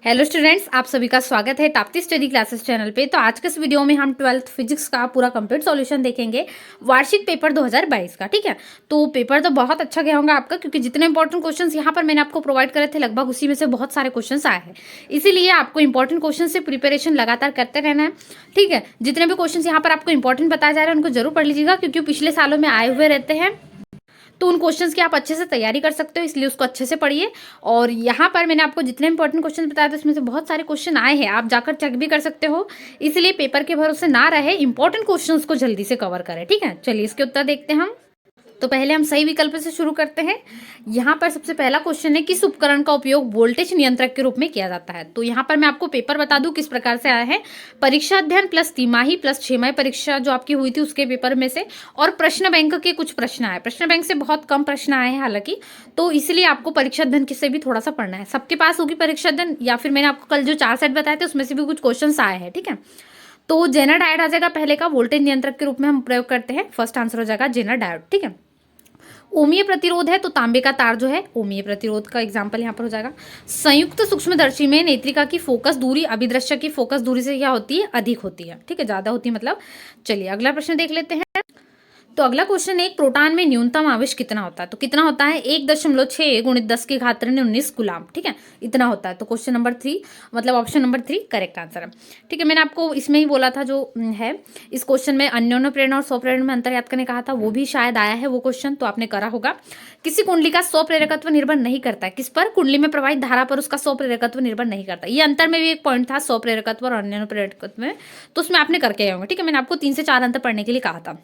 Hello students, आप सभी का स्वागत है ताप्ती स्टडी क्लासेस चैनल पे। तो आज के इस वीडियो में हम 12th फिजिक्स का पूरा कंप्लीट सॉल्यूशन देखेंगे, वार्षिक पेपर 2022 का। ठीक है, तो पेपर तो बहुत अच्छा गया होगा आपका, क्योंकि जितने इंपॉर्टेंट क्वेश्चंस यहाँ पर मैंने आपको प्रोवाइड करे थे लगभग उसी में से बहुत सारे क्वेश्चंस आए हैं। इसीलिए आपको इंपॉर्टेंट क्वेश्चन से प्रिपरेशन लगातार करते रहना है। ठीक है, जितने भी क्वेश्चन यहाँ पर आपको इंपॉर्टेंट बताए जा रहे हैं उनको जरूर पढ़ लीजिएगा, क्योंकि पिछले सालों में आए हुए रहते हैं, तो उन क्वेश्चंस की आप अच्छे से तैयारी कर सकते हो, इसलिए उसको अच्छे से पढ़िए। और यहाँ पर मैंने आपको जितने इंपॉर्टेंट क्वेश्चन बताए थे उसमें से बहुत सारे क्वेश्चन आए हैं, आप जाकर चेक भी कर सकते हो। इसलिए पेपर के भरोसे ना रहे, इंपॉर्टेंट क्वेश्चंस को जल्दी से कवर करें। ठीक है, चलिए इसके उत्तर देखते हैं हम। तो पहले हम सही विकल्प से शुरू करते हैं। यहाँ पर सबसे पहला क्वेश्चन है, किस उपकरण का उपयोग वोल्टेज नियंत्रक के रूप में किया जाता है। तो यहाँ पर मैं आपको पेपर बता दूं किस प्रकार से आया है। परीक्षा अध्ययन प्लस तिमाही प्लस 6 माही परीक्षा जो आपकी हुई थी उसके पेपर में से, और प्रश्न बैंक के कुछ प्रश्न आए। प्रश्न बैंक से बहुत कम प्रश्न आए हैं हालांकि, तो इसलिए आपको परीक्षा अध्ययन से भी थोड़ा सा पढ़ना है। सबके पास होगी परीक्षा अध्ययन, या फिर मैंने आपको कल जो 4 सेट बताए थे उसमें से भी कुछ क्वेश्चन आए हैं। ठीक है, तो जेनर डायोड आ जाएगा पहले का, वोल्टेज नियंत्रक के रूप में हम प्रयोग करते हैं। फर्स्ट आंसर हो जाएगा जेनर डायोड। ठीक है, ओमीय प्रतिरोध है तो तांबे का तार जो है ओमीय प्रतिरोध का एग्जाम्पल यहाँ पर हो जाएगा। संयुक्त सूक्ष्मदर्शी में नेत्रिका की फोकस दूरी अभिदृश्य की फोकस दूरी से क्या होती है, अधिक होती है। ठीक है, ज्यादा होती है मतलब। चलिए अगला प्रश्न देख लेते हैं। तो अगला क्वेश्चन, एक प्रोटॉन में न्यूनतम आवेश कितना होता है। तो कितना होता है, 1.6 गुणित 10 की घात 19 कूलाम। ठीक है, इतना होता है। तो क्वेश्चन नंबर 3 मतलब ऑप्शन नंबर 3 करेक्ट आंसर है। ठीक है, मैंने आपको इसमें ही बोला था जो है इस क्वेश्चन में अन्योन्य प्रेरणा और स्वप्रेरणा में अंतर याद करने कहा था, वो भी शायद आया है वो क्वेश्चन, तो आपने करा होगा। किसी कुंडली का स्वप्रेरकत्व निर्भर नहीं करता है, किस पर, कुंडली में प्रवाहित धारा पर उसका स्वप्रेरकत्व निर्भर नहीं करता। ये अंतर में भी एक पॉइंट था स्वप्रेरकत्व और अन्योन्य प्रेरकत्व में, तो उसमें आपने करके आए होंगे। ठीक है, मैंने आपको 3 से 4 अंतर पढ़ने के लिए कहा था।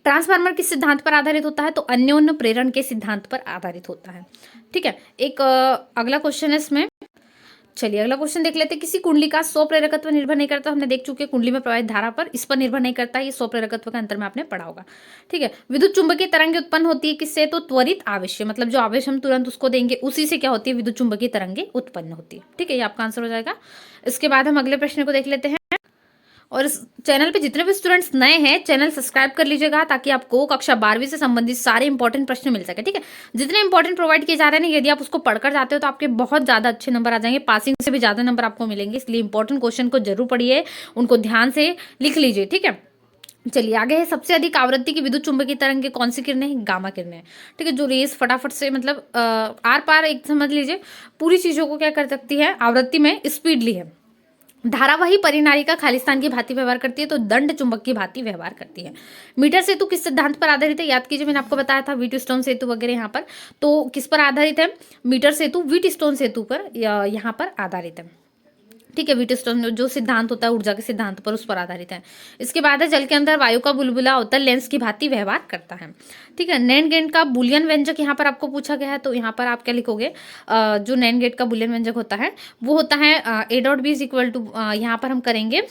ट्रांसफार्मर किस सिद्धांत पर आधारित होता है, तो अन्योन्य प्रेरण के सिद्धांत पर आधारित होता है। ठीक है, एक अगला क्वेश्चन है इसमें। चलिए अगला क्वेश्चन देख लेते हैं। किसी कुंडली का स्वप्रेरकत्व निर्भर नहीं करता, हमने देख चुके कुंडली में प्रवाहित धारा पर, इस पर निर्भर नहीं करता। ये स्वप्रेरकत्व का अंतर में आपने पढ़ा होगा। ठीक है, विद्युत चुंबकीय तरंगे उत्पन्न होती है किससे, तो त्वरित आवेश से, मतलब जो आवेश हम तुरंत उसको देंगे उसी से क्या होती है, विद्युत चुंबकीय तरंगे उत्पन्न होती है। ठीक है, ये आपका आंसर हो जाएगा। इसके बाद हम अगले प्रश्न को देख लेते हैं। और इस चैनल पे जितने भी स्टूडेंट्स नए हैं चैनल सब्सक्राइब कर लीजिएगा, ताकि आपको कक्षा 12वीं से संबंधित सारे इंपॉर्टेंट प्रश्न मिल सके। ठीक है, जितने इंपॉर्टेंट प्रोवाइड किए जा रहे हैं ना, यदि आप उसको पढ़कर जाते हो तो आपके बहुत ज्यादा अच्छे नंबर आ जाएंगे, पासिंग से भी ज्यादा नंबर आपको मिलेंगे। इसलिए इंपॉर्टेंट क्वेश्चन को जरूर पढ़िए, उनको ध्यान से लिख लीजिए। ठीक है, चलिए आगे है। सबसे अधिक आवृत्ति की विद्युत चुंबकीय तरंग कौन सी किरणें, गामा किरणें। ठीक है, जो रेस फटाफट से मतलब आर पार एक समझ लीजिए पूरी चीजों को क्या कर सकती है, आवृत्ति में स्पीडली है। धारावाही परिनालिका खालिस्तान की भांति व्यवहार करती है, तो दंड चुंबक की भांति व्यवहार करती है। मीटर सेतु किस सिद्धांत पर आधारित है, याद कीजिए मैंने आपको बताया था व्हीटस्टोन सेतु वगैरह यहाँ पर, तो किस पर आधारित है, मीटर सेतु व्हीटस्टोन सेतु पर यहाँ पर आधारित है। ठीक है, व्हीटस्टोन जो सिद्धांत होता है ऊर्जा के सिद्धांत पर, उस पर आधारित है। इसके बाद है, जल के अंदर वायु का बुलबुला अवतल लेंस की भांति व्यवहार करता है। ठीक है, नैन गेट का बुलियन व्यंजक यहाँ पर आपको पूछा गया है, तो यहाँ पर आप क्या लिखोगे, जो नैन गेट का बुलियन व्यंजक होता है वो होता है a dot b is equal to, यहाँ पर हम करेंगे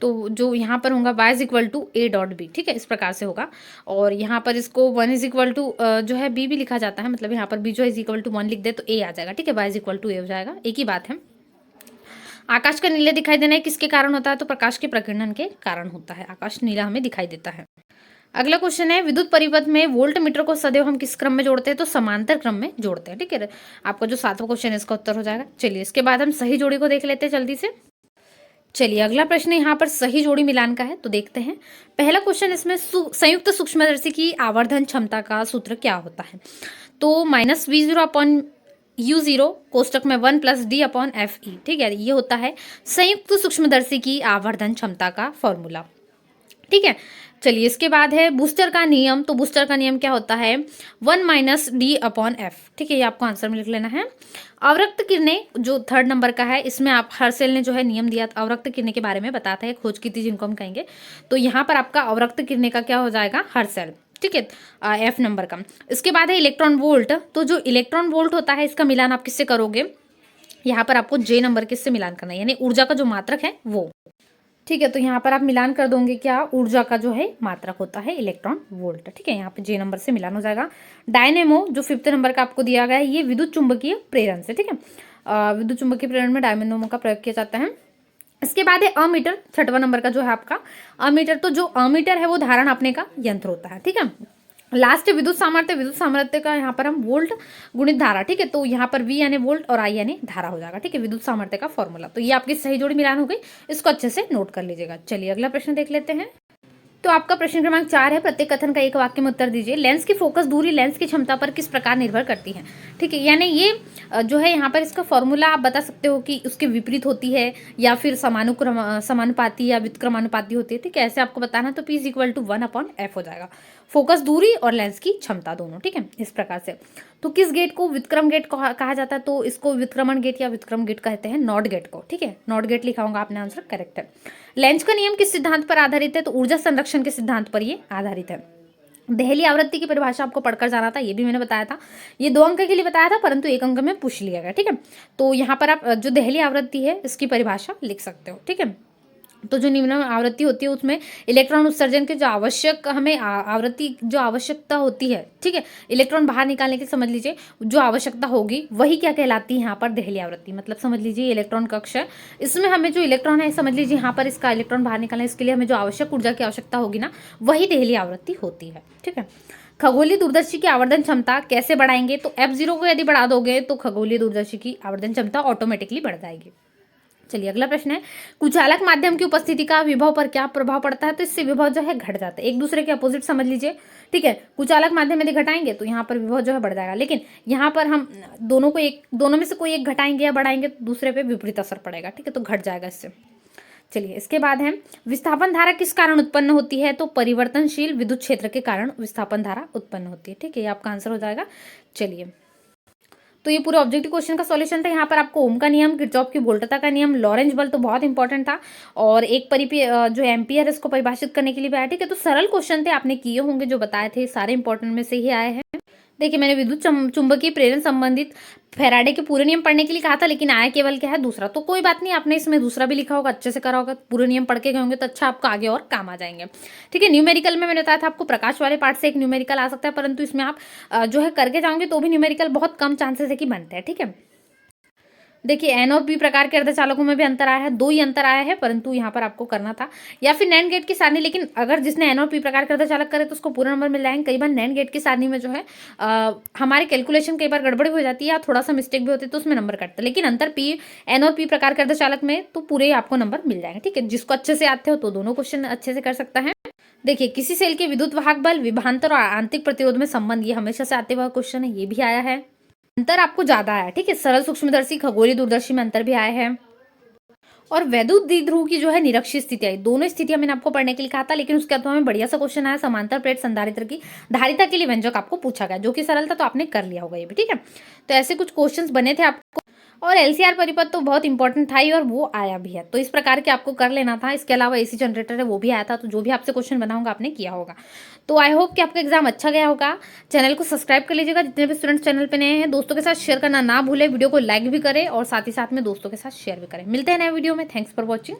तो जो यहाँ पर होगा y is equal to a dot b. ठीक है, इस प्रकार से होगा। और यहाँ पर इसको 1 इज इक्वल टू जो है b भी लिखा जाता है, मतलब यहाँ पर b जो इज इक्वल टू 1 लिख दे तो a आ जाएगा। ठीक है, y is equal to a हो जाएगा, एक ही बात है। आकाश का नीला दिखाई देना है किसके कारण होता है, तो प्रकाश के प्रकीर्णन के कारण होता है, आकाश नीला हमें दिखाई देता है। अगला क्वेश्चन है, विद्युत परिपथ में वोल्ट मीटर को सदैव हम किस क्रम में जोड़ते हैं, तो समांतर क्रम में जोड़ते हैं। ठीक है, आपका जो 7वां क्वेश्चन है इसका उत्तर हो जाएगा। चलिए इसके बाद हम सही जोड़ी को देख लेते हैं जल्दी से। चलिए अगला प्रश्न यहाँ पर सही जोड़ी मिलान का है, तो देखते हैं। पहला क्वेश्चन, इसमें संयुक्त सूक्ष्मदर्शी की आवर्धन क्षमता का सूत्र क्या होता है, तो -V0 अपॉन U0 कोष्टक में 1 + D अपॉन FE। ठीक है, ये होता है संयुक्त सूक्ष्मदर्शी की आवर्धन क्षमता का फॉर्मूला। ठीक है, चलिए इसके बाद है बूस्टर का नियम। तो बूस्टर का नियम क्या होता है, 1 - D अपॉन F। ठीक है, ये आपको आंसर में लिख लेना है। अवरक्त किरणें जो 3rd नंबर का है, इसमें आप हर्सेल ने जो है नियम दिया था, अवरक्त किरणें के बारे में बताता है, खोज की थी जिनको हम कहेंगे, तो यहाँ पर आपका अवरक्त किरणें का क्या हो जाएगा, हर्सेल। ठीक है, F नंबर का। इसके बाद है इलेक्ट्रॉन वोल्ट। तो जो इलेक्ट्रॉन वोल्ट होता है इसका मिलान आप किससे करोगे, यहाँ पर आपको J नंबर किससे मिलान करना है, यानी ऊर्जा का जो मात्रक है वो। ठीक है, तो यहाँ पर आप मिलान कर दोगे क्या, ऊर्जा का जो है मात्रक होता है इलेक्ट्रॉन वोल्ट। ठीक है, यहाँ पे J नंबर से मिलान हो जाएगा। डायनेमो जो 5th नंबर का आपको दिया गया है, ये विद्युत चुंबकीय प्रेरण से। ठीक है, विद्युत चुंबकीय प्रेरण में डायनेमो का प्रयोग किया जाता है। इसके बाद है अमीटर, 6वां नंबर का जो है आपका अमीटर। तो जो अमीटर है वो धारा नापने का यंत्र होता है। ठीक है, लास्ट विद्युत सामर्थ्य का यहाँ पर हम वोल्ट गुणित धारा, ठीक है। तो यहाँ पर V यानी वोल्ट और I यानी धारा हो जाएगा, ठीक है, विद्युत सामर्थ्य का फॉर्मूला। तो ये आपकी सही जोड़ी मिलान हो गई, इसको अच्छे से नोट कर लीजिएगा। चलिए अगला प्रश्न देख लेते हैं। तो आपका प्रश्न क्रमांक 4 है, प्रत्येक कथन का एक वाक्य में उत्तर दीजिए। लेंस की फोकस दूरी लेंस की क्षमता पर किस प्रकार निर्भर करती है, ठीक है। यानी ये जो है यहाँ पर इसका फॉर्मूला आप बता सकते हो कि उसके विपरीत होती है या फिर समानुपाती या व्युत्क्रमानुपाती होती है, ठीक है। ऐसे आपको बताना है तो P = 1/f हो जाएगा, फोकस दूरी और लेंस की क्षमता दोनों, ठीक है, इस प्रकार से। तो किस गेट को व्युत्क्रम गेट कहा जाता है, तो इसको व्युत्क्रमण गेट या व्युत्क्रम गेट कहते हैं, नॉट गेट को, ठीक है। नॉट गेट लिखा होगा आपने, आंसर करेक्ट है। लेंज का नियम किस सिद्धांत पर आधारित है, तो ऊर्जा संरक्षण के सिद्धांत पर ये आधारित है। देहली आवृत्ति की परिभाषा आपको पढ़कर जाना था, ये भी मैंने बताया था। ये 2 अंक के लिए बताया था, परंतु 1 अंक में पूछ लिया गया, ठीक है। तो यहाँ पर आप जो देहली आवृत्ति है इसकी परिभाषा लिख सकते हो, ठीक है। तो जो निम्न आवृत्ति होती है उसमें इलेक्ट्रॉन उत्सर्जन के जो आवश्यक हमें आवृत्ति जो आवश्यकता होती है, ठीक है, इलेक्ट्रॉन बाहर निकालने की समझ लीजिए जो आवश्यकता होगी वही क्या कहलाती है यहाँ पर देहली आवृत्ति। मतलब समझ लीजिए इलेक्ट्रॉन कक्ष है, इसमें हमें जो इलेक्ट्रॉन है समझ लीजिए यहाँ पर इसका इलेक्ट्रॉन बाहर निकालना, इसके लिए हमें जो आवश्यक ऊर्जा की आवश्यकता होगी ना, वही देहली आवृत्ति होती है, ठीक है। खगोलीय दूरदर्शी की आवर्धन क्षमता कैसे बढ़ाएंगे, तो F0 को यदि बढ़ा दोगे तो खगोलीय दूरदर्शी की आवर्धन क्षमता ऑटोमेटिकली बढ़ जाएगी। चलिए अगला प्रश्न है, कुचालक माध्यम की उपस्थिति का विभव पर क्या प्रभाव पड़ता है, तो इससे विभव जो है घट जाता है, एक दूसरे के अपोजिट समझ लीजिए, ठीक है। कुचालक माध्यम यदि घटाएंगे तो यहाँ पर विभव जो है बढ़ जाएगा, लेकिन यहाँ पर हम दोनों में से कोई एक घटाएंगे या बढ़ाएंगे तो दूसरे पे विपरीत असर पड़ेगा, ठीक है, तो घट जाएगा इससे। चलिए इसके बाद है, विस्थापन धारा किस कारण उत्पन्न होती है, तो परिवर्तनशील विद्युत क्षेत्र के कारण विस्थापन धारा उत्पन्न होती है, ठीक है, ये आपका आंसर हो जाएगा। चलिए तो ये पूरे ऑब्जेक्टिव क्वेश्चन का सॉल्यूशन था। यहाँ पर आपको ओम का नियम, किरचॉफ की वोल्टता का नियम, लॉरेंज बल तो बहुत इंपॉर्टेंट था, और एक जो एम्पियर है इसको परिभाषित करने के लिए भी आया, ठीक है। तो सरल क्वेश्चन थे, आपने किए होंगे, जो बताए थे सारे इंपॉर्टेंट में से ही आए हैं। देखिए मैंने विद्युत चुंबकीय प्रेरण संबंधित फैराडे के पूरे नियम पढ़ने के लिए कहा था, लेकिन आया केवल क्या है दूसरा, तो कोई बात नहीं, आपने इसमें दूसरा भी लिखा होगा, अच्छे से करा होगा, पूरे नियम पढ़ के गए होंगे तो अच्छा आपको आगे और काम आ जाएंगे, ठीक है। न्यूमेरिकल में मैंने बताया था आपको प्रकाश वाले पार्ट से एक न्यूमेरिकल आ सकता है, परंतु इसमें आप जो है करके जाओगे तो भी न्यूमेरिकल बहुत कम चांसेस है कि बनते हैं, ठीक है। देखिए एन और पी प्रकार के अर्धचालकों में भी अंतर आया है, 2 ही अंतर आया है, परंतु यहाँ पर आपको करना था, या फिर नैंड गेट की सारणी। लेकिन अगर जिसने एन और पी प्रकार के अर्धचालक करे तो उसको पूरा नंबर मिल जाएंगे। कई बार नैंड गेट की सारणी में जो है हमारी कैलकुलेशन कई बार गड़बड़ी हो जाती है या थोड़ा सा मिस्टेक भी होती है, तो उसमें नंबर कटता है। लेकिन अंतर एन और पी प्रकार के अर्धचालक में तो पूरे आपको नंबर मिल जाएंगे, ठीक है। जिसको अच्छे से आते हो तो दोनों क्वेश्चन अच्छे से कर सकता है। देखिए किसी सेल के विद्युत वाहक बल, विभवांतर और आंतरिक प्रतिरोध में संबंध, ये हमेशा से आते हुआ क्वेश्चन है, ये भी आया है। अंतर आपको ज्यादा आया, ठीक है, सरल सूक्ष्मदर्शी खगोलीय दूरदर्शी में अंतर भी आया है। और वैद्युत द्विध्रुव की जो है निरक्षीय स्थिति आई, दोनों स्थितियां मैंने आपको पढ़ने के लिए कहा था, लेकिन उसके बाद में बढ़िया सा क्वेश्चन आया, समांतर प्लेट संधारित्र की धारिता के लिए व्यंजक आपको पूछा गया, जो कि सरल था, तो आपने कर लिया होगा ये भी, ठीक है। तो ऐसे कुछ क्वेश्चंस बने थे आपको, और एलसीआर परिपथ तो बहुत इंपॉर्टेंट था ही, और वो आया भी है, तो इस प्रकार के आपको कर लेना था। इसके अलावा एसी जनरेटर है वो भी आया था, तो जो भी आपसे क्वेश्चन बना होगा आपने किया होगा। तो आई होप कि आपका एग्जाम अच्छा गया होगा। चैनल को सब्सक्राइब कर लीजिएगा, जितने भी स्टूडेंट्स चैनल पे नए हैं, दोस्तों के साथ शेयर करना ना भूलें, वीडियो को लाइक भी करें और साथ ही साथ में दोस्तों के साथ शेयर भी करें। मिलते हैं नए वीडियो में, थैंक्स फॉर वॉचिंग।